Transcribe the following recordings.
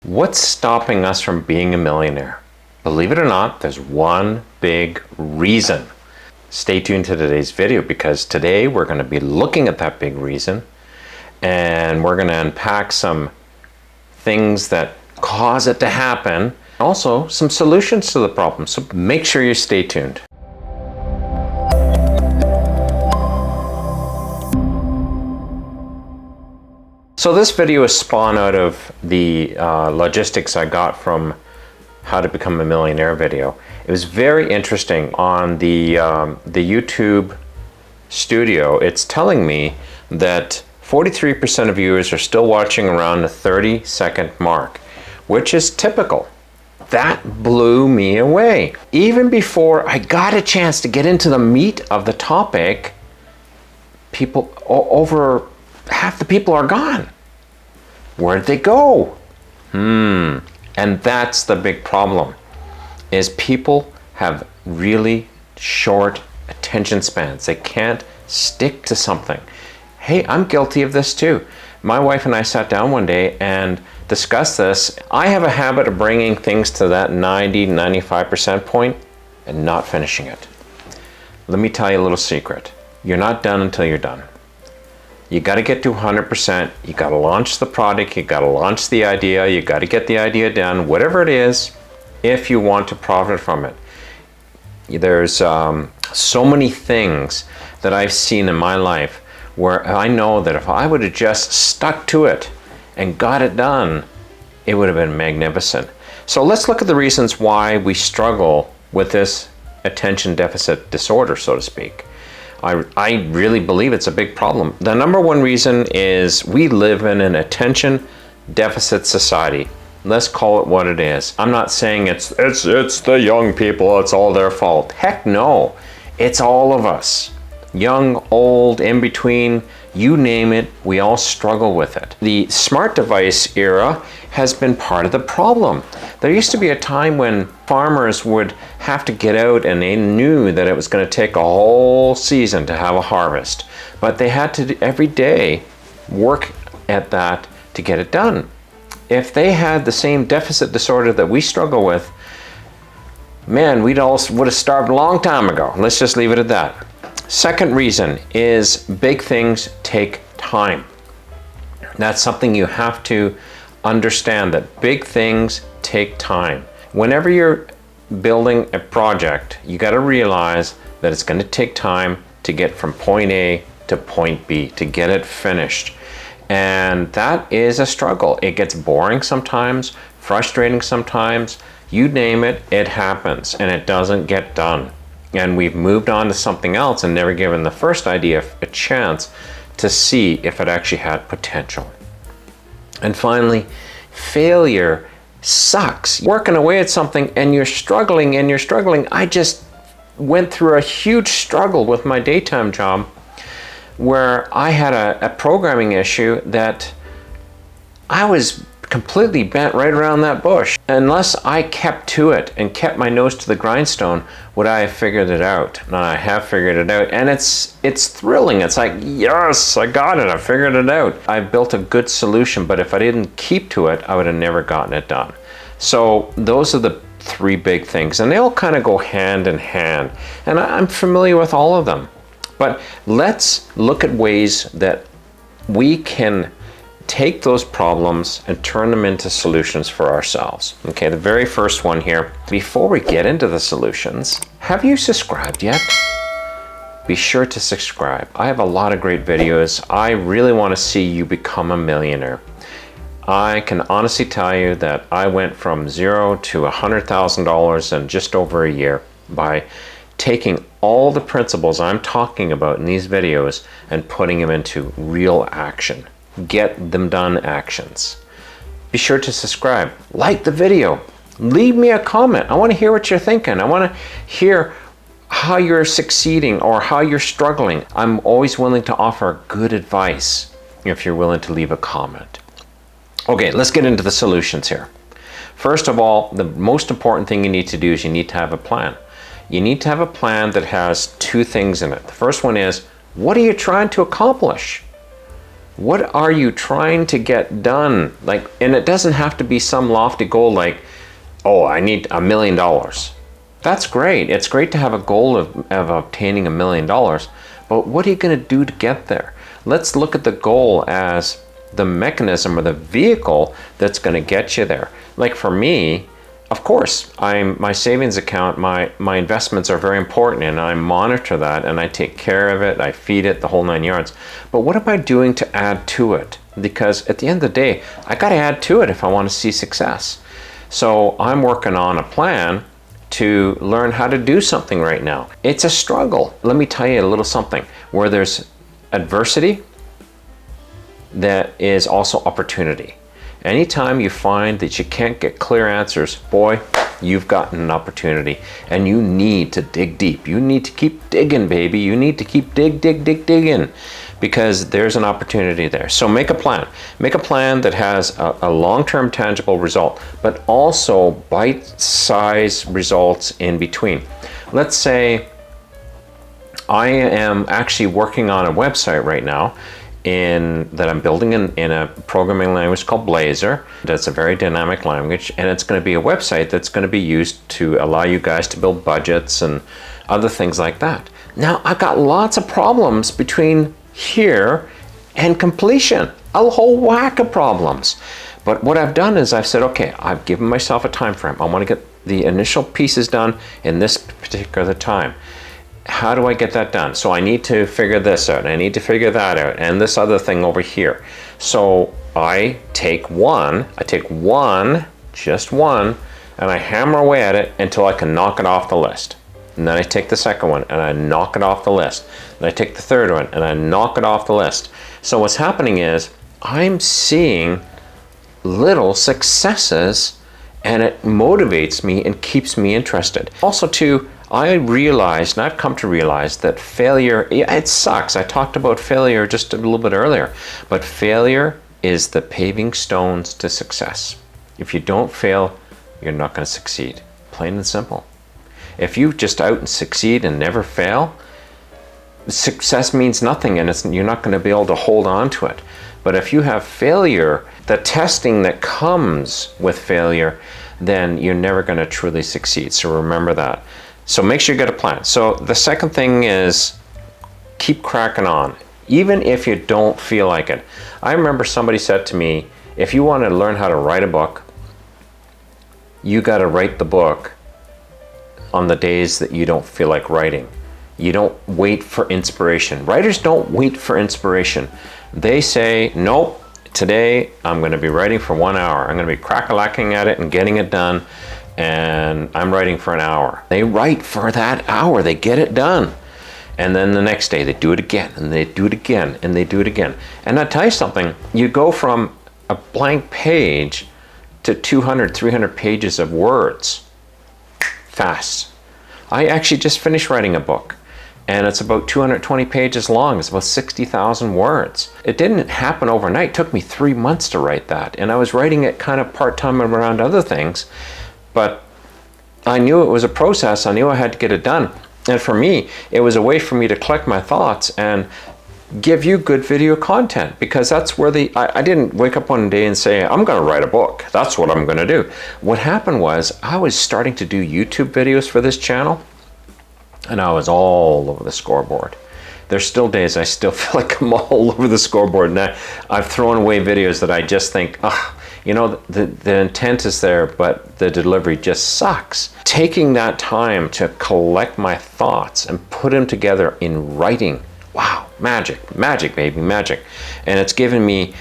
What's stopping us from being a millionaire? Believe it or not, there's one big reason. Stay tuned to today's video because today we're going to be looking at that big reason and we're going to unpack some things that cause it to happen. Also, some solutions to the problem. So make sure you stay tuned. So this video is spawned out of the logistics I got from How to Become a Millionaire video. It was very interesting. On the YouTube studio, it's telling me that 43% of viewers are still watching around the 30-second mark, which is typical. That blew me away. Even before I got a chance to get into the meat of the topic, people, over half the people are gone. Where'd they go? And that's the big problem, is people have really short attention spans. They can't stick to something. Hey, I'm guilty of this too. My wife and I sat down one day and discussed this. I have a habit of bringing things to that 90-95% point and not finishing it. Let me tell you a little secret. You're not done until you're done. You got to get to 100%. You got to launch the product. You got to launch the idea. You got to get the idea done, whatever it is, if you want to profit from it. There's so many things that I've seen in my life where I know that if I would have just stuck to it and got it done, it would have been magnificent. So let's look at the reasons why we struggle with this attention deficit disorder, so to speak. I really believe it's a big problem. The number one reason is we live in an attention deficit society. Let's call it what it is. I'm not saying it's the young people, it's all their fault. Heck no, it's all of us. Young, old, in between, you name it, we all struggle with it. The smart device era has been part of the problem. There used to be a time when farmers would have to get out and they knew that it was going to take a whole season to have a harvest. But they had to every day work at that to get it done. If they had the same deficit disorder that we struggle with, man, would have starved a long time ago. Let's just leave it at that. Second reason is big things take time. That's something you have to understand, that big things take time. Whenever you're building a project, you got to realize that it's going to take time to get from point A to point B, to get it finished. And that is a struggle. It gets boring sometimes, frustrating sometimes, you name it, it happens and it doesn't get done. And we've moved on to something else and never given the first idea a chance to see if it actually had potential. And finally, failure sucks. Working away at something and you're struggling. I just went through a huge struggle with my daytime job where I had a programming issue that I was completely bent right around that bush. Unless I kept to it and kept my nose to the grindstone, would I have figured it out? And I have figured it out, and it's thrilling. It's like, yes, I got it, I figured it out. I built a good solution, but if I didn't keep to it, I would have never gotten it done. So those are the three big things, and they all kind of go hand in hand, and I'm familiar with all of them. But let's look at ways that we can take those problems and turn them into solutions for ourselves. Okay, the very first one here, before we get into the solutions, have you subscribed yet? Be sure to subscribe. I have a lot of great videos. I really want to see you become a millionaire. I can honestly tell you that I went from $0 to $100,000 in just over a year by taking all the principles I'm talking about in these videos and putting them into real action. Get them done actions. Be sure to subscribe, like the video, leave me a comment. I want to hear what you're thinking. I want to hear how you're succeeding or how you're struggling. I'm always willing to offer good advice if you're willing to leave a comment. Okay, let's get into the solutions here. First of all, the most important thing you need to do is you need to have a plan. You need to have a plan that has two things in it. The first one is, what are you trying to accomplish? What are you trying to get done? Like, and it doesn't have to be some lofty goal like, oh, I need $1 million. That's great. It's great to have a goal of obtaining $1 million, but what are you going to do to get there? Let's look at the goal as the mechanism or the vehicle that's going to get you there. Like for me, of course, my savings account, my investments are very important, and I monitor that and I take care of it, I feed it, the whole 9 yards. But what am I doing to add to it? Because at the end of the day, I got to add to it if I want to see success. So I'm working on a plan to learn how to do something right now. It's a struggle. Let me tell you a little something. Where there's adversity, that is also opportunity. Anytime you find that you can't get clear answers, boy, you've gotten an opportunity, and you need to dig deep. You need to keep digging, baby. You need to keep digging, because there's an opportunity there. So make a plan. Make a plan that has a long-term tangible result, but also bite-sized results in between. Let's say I am actually working on a website right now that I'm building in a programming language called Blazor. That's a very dynamic language, and it's going to be a website that's going to be used to allow you guys to build budgets and other things like that. Now, I've got lots of problems between here and completion, a whole whack of problems. But what I've done is I've said, okay, I've given myself a time frame. I want to get the initial pieces done in this particular time. How do I get that done? So I need to figure this out, and I need to figure that out, and this other thing over here. So I take one, just one, and I hammer away at it until I can knock it off the list. And then I take the second one and I knock it off the list. And I take the third one and I knock it off the list. So what's happening is I'm seeing little successes, and it motivates me and keeps me interested. Also too, I realized, and I've come to realize, that failure, it sucks. I talked about failure just a little bit earlier, but failure is the paving stones to success. If you don't fail, you're not going to succeed. Plain and simple. If you just out and succeed and never fail, success means nothing, and you're not going to be able to hold on to it. But if you have failure, the testing that comes with failure, then you're never going to truly succeed. So remember that. So make sure you get a plan. So the second thing is keep cracking on, even if you don't feel like it. I remember somebody said to me, if you want to learn how to write a book, you got to write the book on the days that you don't feel like writing. You don't wait for inspiration. Writers don't wait for inspiration. They say, nope, today I'm going to be writing for 1 hour. I'm going to be crack-a-lacking at it and getting it done. And I'm writing for an hour. They write for that hour. They get it done. And then the next day they do it again, and they do it again, and they do it again. And I'll tell you something, you go from a blank page to 200, 300 pages of words fast. I actually just finished writing a book, and it's about 220 pages long. It's about 60,000 words. It didn't happen overnight. It took me 3 months to write that. And I was writing it kind of part-time around other things. But I knew it was a process. I knew I had to get it done. And for me, it was a way for me to collect my thoughts and give you good video content, because that's where I didn't wake up one day and say, I'm going to write a book. That's what I'm going to do. What happened was I was starting to do YouTube videos for this channel, and I was all over the scoreboard. There's still days I still feel like I'm all over the scoreboard, and I've thrown away videos that I just think, you know, the intent is there, but the delivery just sucks. Taking that time to collect my thoughts and put them together in writing, wow, magic, magic, baby, magic. And it's given me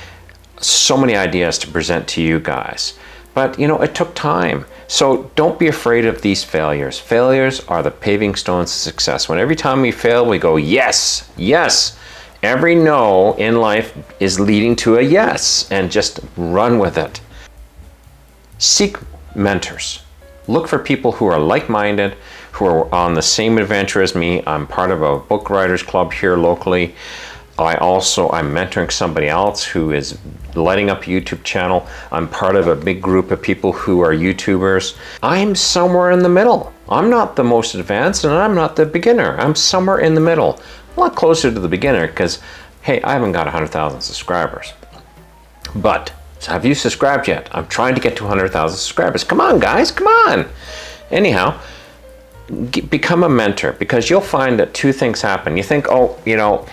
so many ideas to present to you guys. But, you know, it took time. So don't be afraid of these failures. Failures are the paving stones to success. When every time we fail, we go, yes, yes. Every no in life is leading to a yes, and just run with it. Seek mentors. Look for people who are like-minded, who are on the same adventure as me. I'm part of a book writers club here locally. I'm mentoring somebody else who is lighting up a YouTube channel. I'm part of a big group of people who are YouTubers. I'm somewhere in the middle. I'm not the most advanced, and I'm not the beginner. I'm somewhere in the middle. A lot closer to the beginner, because Hey, I haven't got 100,000 subscribers, but have you subscribed yet? I'm trying to get to 100,000 subscribers. Come on, guys, come on. Anyhow, become a mentor, because you'll find that two things happen. You think, oh, you know,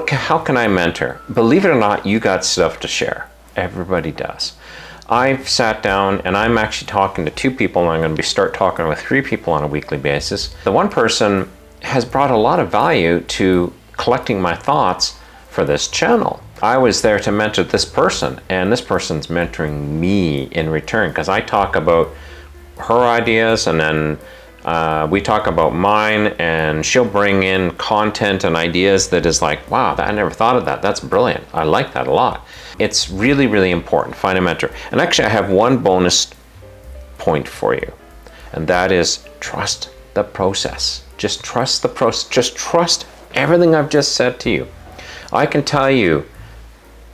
how can I mentor? Believe it or not, you got stuff to share. Everybody does. I've sat down and I'm actually talking to 2 people, and I'm going to start talking with 3 people on a weekly basis. The one person has brought a lot of value to collecting my thoughts for this channel. I was there to mentor this person, and this person's mentoring me in return, because I talk about her ideas, and then we talk about mine, and she'll bring in content and ideas that is like, wow, I never thought of that. That's brilliant. I like that a lot. It's really, really important. Find a mentor. And actually, I have one bonus point for you, and that is trust the process. Just trust the process. Just trust everything I've just said to you. I can tell you,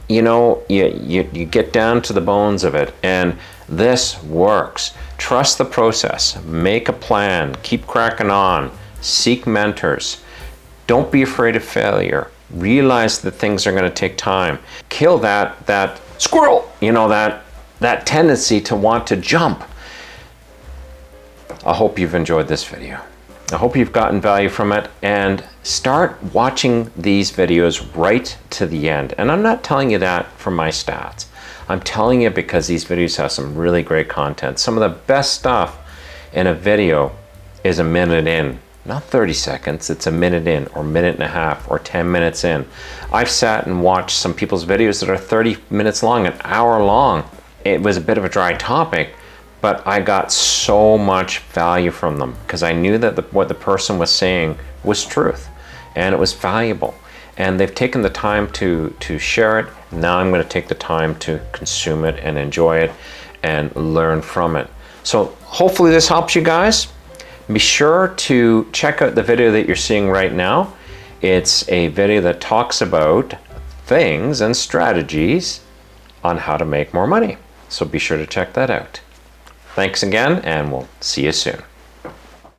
you know, you get down to the bones of it, and this works. Trust the process. Make a plan. Keep cracking on. Seek mentors. Don't be afraid of failure. Realize that things are going to take time. Kill that squirrel, you know, that tendency to want to jump. I hope you've enjoyed this video. I hope you've gotten value from it, and start watching these videos right to the end. And I'm not telling you that for my stats. I'm telling you because these videos have some really great content. Some of the best stuff in a video is a minute in. Not 30 seconds, it's a minute in, or minute and a half, or 10 minutes in. I've sat and watched some people's videos that are 30 minutes long, an hour long. It was a bit of a dry topic, but I got so much value from them because I knew that what the person was saying was truth, and it was valuable. And they've taken the time to share it. Now I'm going to take the time to consume it and enjoy it and learn from it. So hopefully this helps you guys. Be sure to check out the video that you're seeing right now. It's a video that talks about things and strategies on how to make more money. So be sure to check that out. Thanks again, and we'll see you soon.